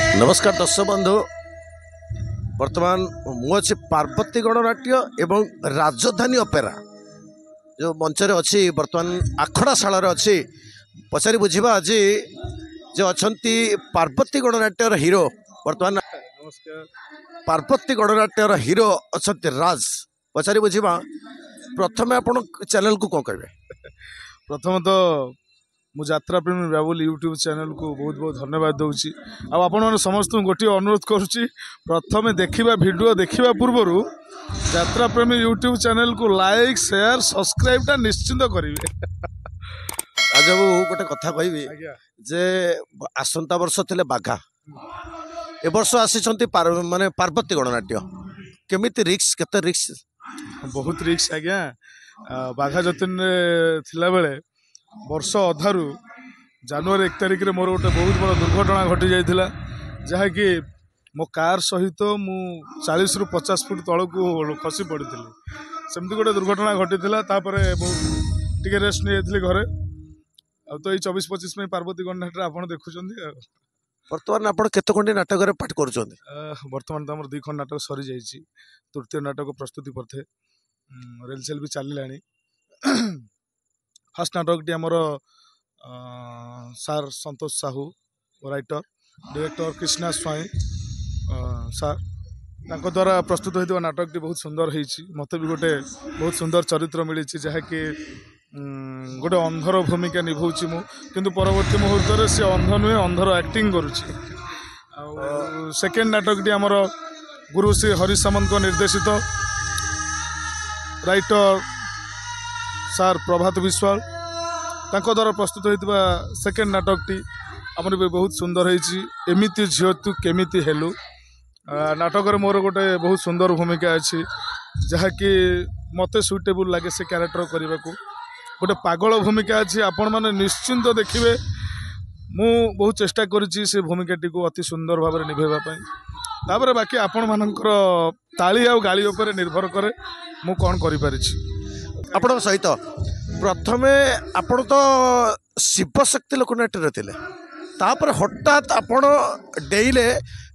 नमस्कार दर्शक बंधु वर्तमान मुझे पार्वती गणनाट्य एवं राजधानी अपेरा जो मंच अच्छी वर्तमान आखड़ा शाल अच्छी पचारि बुझा आज जो अच्छा पार्वती गणनाट्यर हीरो वर्तमान नमस्कार। पार्वती गणनाट्यर हीरो अच्छा राज पचारि बुझा प्रथम आपण चैनल को कौन कहे प्रथम तो मु यात्रा प्रेमी बाबुल यूट्यूब चैनल को बहुत बहुत धन्यवाद दूची आपण मैंने समस्त गोटे अनुरोध करुच्ची प्रथम देखा वीडियो देखा पूर्वर यात्रा प्रेमी यूट्यूब चैनल को लाइक शेयर सब्सक्राइब निश्चिंत करेंगे। आज गोटे कथा कहि जे आसंता वर्ष थे बाघा ए वर्ष आसी माने पार्वती गणनाट्य केमिति रिक्स केते रिक्स बहुत रिक्स आज्ञा बाघा जतिन थिला बेले वर्ष अधारू जनवरी 1 तारिख रे मोर गोटे बहुत बड़ा दुर्घटना घटी जाइथिला जहाँकि मो कार सहित मु 40 रु 50 फुट तल को खसी पड़ी सेमती गोटे दुर्घटना घटी टिके रेस्ट नहीं जाइए घरे तो ये 24-25 में पार्वती गणनाट्य आप देखुं बर्तमान आप केते खंडी नाटक पाठ कर बर्तमान तो आम 2 खंड नाटक सरी जाइए तृतीय नाटक प्रस्तुति पथे रेलसेल भी चलिलानी फास्ट नाटक टी आमर सार संतोष साहू राइटर डायरेक्टर कृष्णा स्वाई सार तांको द्वारा प्रस्तुत होता नाटक टी बहुत सुंदर होती मत भी गोटे बहुत सुंदर चरित्र मिली जहाँकि गोटे अंधर भूमिका निभाऊँ मु किंतु परवर्ती मुहूर्त से अंध नुहे अंधर एक्टिंग करुच्ची सेकेंड नाटक टी आमर गुरु श्री हरि सामंत निर्देशित राइटर सार प्रभात विश्वाल तांको द्वारा प्रस्तुत होता सेकेंड नाटक टी आमर भी बहुत सुंदर होती एमिति झील तू केमिति हेलु नाटक मोर गोटे बहुत सुंदर भूमिका अच्छी जहाँकि मत सुइटेबल लगे से क्यारेक्टर करने को गोटे पागल भूमिका अच्छी आपण मैंने निश्चिंत देखिए मु बहुत चेष्टा करी से भूमिकाटी को अति सुंदर भाव में निभेवाई बाकी आपण मानकर ताली आ गाली उपर निर्भर करे मु कौन करि आपण सहित प्रथमे आपण तो शिवशक्ति लोकनाट्य थे तापर हठात आपण डेइले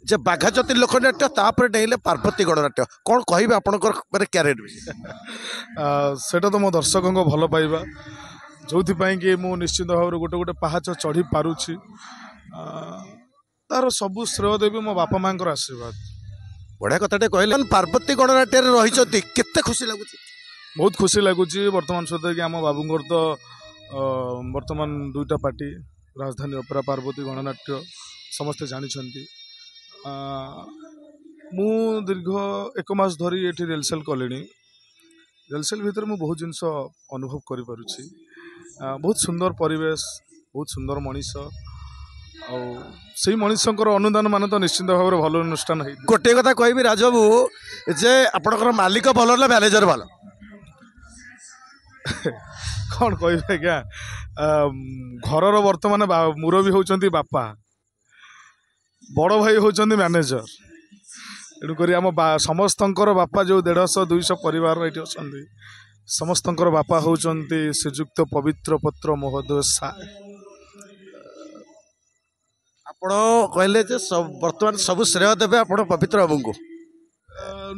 जे बाघा ज्योति लोकनाट्य तापर डेइले पार्वती गणनाट्य कौन कहे आपणकर माने कैरियर सेटा तो मो दर्शकों को भल पाइबा जो कि मु निश्चित भाव गोटे गोटे पहाच चढ़ी पारुछि तार सबु श्रेय देवी मो बापा माँ आशीर्वाद बढ़िया कथाटे कहले पार्वती गणनाट्य रही केते खुशी लगुच बहुत खुशी लगुच वर्तमान सुधा कि आम बाबूंर तो वर्तमान 2टा पार्टी राजधानी अपेरा पार्वती गणनाट्य समस्ते जानी मु दीर्घ 1 मास धरी ये रेलसेल कले रेलसेल भितर मु बहुत जिनस अनुभव कर बहुत सुंदर परिवेश बहुत सुंदर मनीष से मनीषर अनुदान मान तो निश्चिंत भाव में भल अनुष्ठान है गोटे कथा कहबी राजबाबू जे आपणकर मालिक भल ना मैनेजर भल कौन कह आज्ञा घर बर्तमान मुरबी होती बापा बड़ भाई होती मैनेजर तेणुक आम समस्त बापा जो 150-200 परिवार ये अच्छा समस्त बापा होती श्रीजुक्त पवित्र पत्र महोदय साय आपण कहले वर्तमान सब श्रेय देवे आप पवित्र बाबू को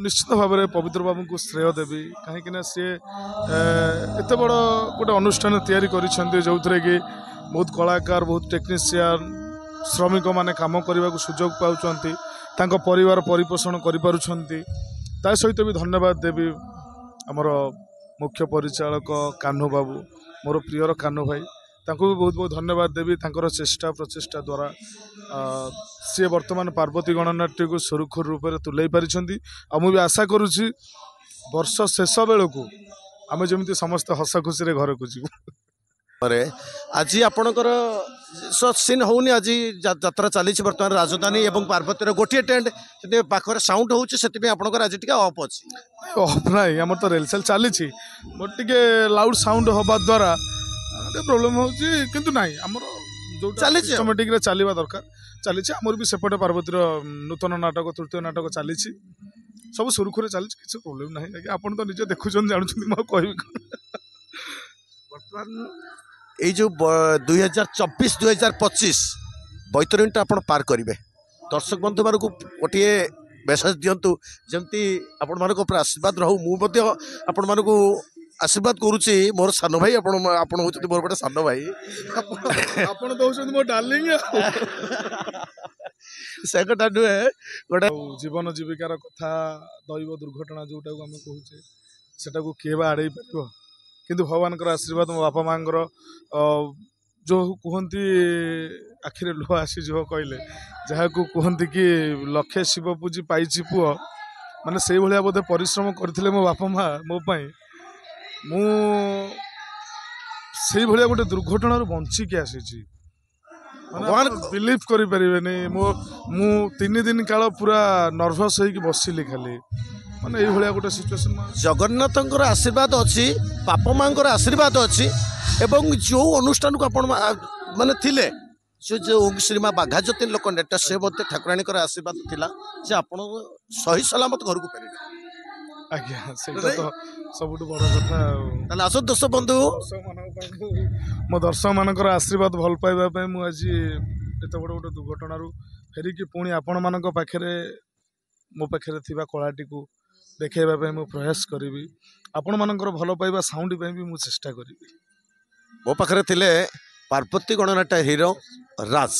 निश्चित भाव में पवित्र बाबू को श्रेय देवी कहीं सी एत बड़ गोटे अनुष्ठान तैयारी करिसेंती जो कि बहुत कलाकार बहुत टेक्नीशियन श्रमिक माने काम करने को सुजोग पाउछंती तांको परिवार परिपोषण करिपारुछंती ता सहित भी धन्यवाद देवी आमर मुख्य परिचालक कान्हू बाबू मोर प्रियर कान्हू भाई तांको भी बहुत बहुत धन्यवाद देवी तांकर चेष्टा प्रचेष्टा द्वारा सी वर्तमान पार्वती गणनाट्य को सुरुखुर रूप में तुले पारिछंती आ मु भी आशा करुछि वर्ष शेष बेलू आम जमी समस्त हस खुशी घर को जीव आज आपणकर सीन होनी आज यात्रा चली बर्तमान राजधानी एवं पार्वती गोटे टेंट पाखे साउंड होकर आज टे अफ अच्छी अफ ना आम तो रेलसेल चली बट टे लाउड साउंड हवा द्वारा प्रोब्लेम होती नाई आमर जो सिस्टमेटिक चलवा दरकार चली आमर भी सेपटे पार्वतीर नूतन नाटक तृतीय नाटक चली सब सुरुखुरे चली किसी प्रोब्लेम ना आप तो निजे देखुं जानते कह बर्तमान ये जो 2024-2025 बैतरणीटा आप पार करेंगे दर्शक बंधु मानक गोटे मेसेज दिंतु जमती आपण मानक आशीर्वाद रहू मुझे आपण मानक आशीर्वाद करुच्ची मोर सान भाई आपण होती मोर गोटे सान भाई ଆପଣ ଦଉଛନ୍ତି ମୋ ଡାର୍ଲିଂ से कथा नुहे गोटे ଜୀବନ ଜୀବିକାର କଥା ଦୈବ ଦୁର୍ଘଟଣା ଯୋଉଟାକୁ ଆମେ କହୁଛେ ସେଟାକୁ କିଏ ବା ଆଡ଼େଇ ପାରିବ କିନ୍ତୁ ଭଗବାନଙ୍କର ଆଶୀର୍ବାଦ ମୋ ବାପା ମାଙ୍କର ଯୋଉ କୁହନ୍ତି ଆଖିରେ ଲୁହ ଆସିଯିବ କହିଲେ ଯାହାକୁ କୁହନ୍ତି କି ଲକ୍ଷେ ଶିବ ପୂଜି ପାଇଛି ପୁଅ ମାନେ ସେଇଭଳିଆ ବୋଧେ ପରିଶ୍ରମ କରିଥିଲେ ମୋ ବାପା ମା ମୋ ପାଇଁ ମୁଁ ସେଇଭଳିଆ ଗୋଟେ ଦୁର୍ଘଟଣାରୁ ବଞ୍ଚିକି ଆସିଛି ଭଗବାନ ବିଲିଭ୍ କରିପାରିବେନି ମୁଁ 3 ଦିନ କାଳ ପୁରା ନର୍ଭସ୍ ହେଇକି ବସିଲି ଖାଲି ମାନେ ଏଇଭଳିଆ ଗୋଟେ ସିଚୁଏସନ୍ जगन्नाथଙ୍କର आशीर्वाद अच्छी बापा माँकर आशीर्वाद अच्छी एवं जो अनुष्ठान को आपण माने थिले जो श्रीमा बाघा ज्योति लोक नेता से मत ठाकुराणी आशीर्वाद थिला जे आपण सही सलामत घर को फेरिले ଆଜ୍ଞା ସେଇଟା ତ ସବୁଠୁ ବଡ଼ କଥା ଆଉ ତାହେଲେ ଆସ ଦର୍ଶକ ବନ୍ଧୁ ମୋ ଦର୍ଶକମାନଙ୍କର ଆଶୀର୍ବାଦ ଭଲ ପାଇବା ପାଇଁ ମୁଁ ଆଜି ଏତେ ବଡ଼ ଗୋଟେ ଦୁର୍ଘଟଣାରୁ ଫେରିକି ପୁଣି ଆପଣମାନଙ୍କ ପାଖରେ ମୋ ପାଖରେ ଥିବା କଳାଟିକୁ ଦେଖାଇବା ପାଇଁ ମୁଁ ପ୍ରୟାସ କରିବି ଆପଣମାନଙ୍କର ଭଲ ପାଇବା ସାଉଣ୍ଡ ପାଇଁ ବି ମୁଁ ଚେଷ୍ଟା କରିବି ମୋ ପାଖରେ ଥିଲେ ପାର୍ବତୀ ଗଣନାଟ୍ୟ ହିରୋ ରାଜ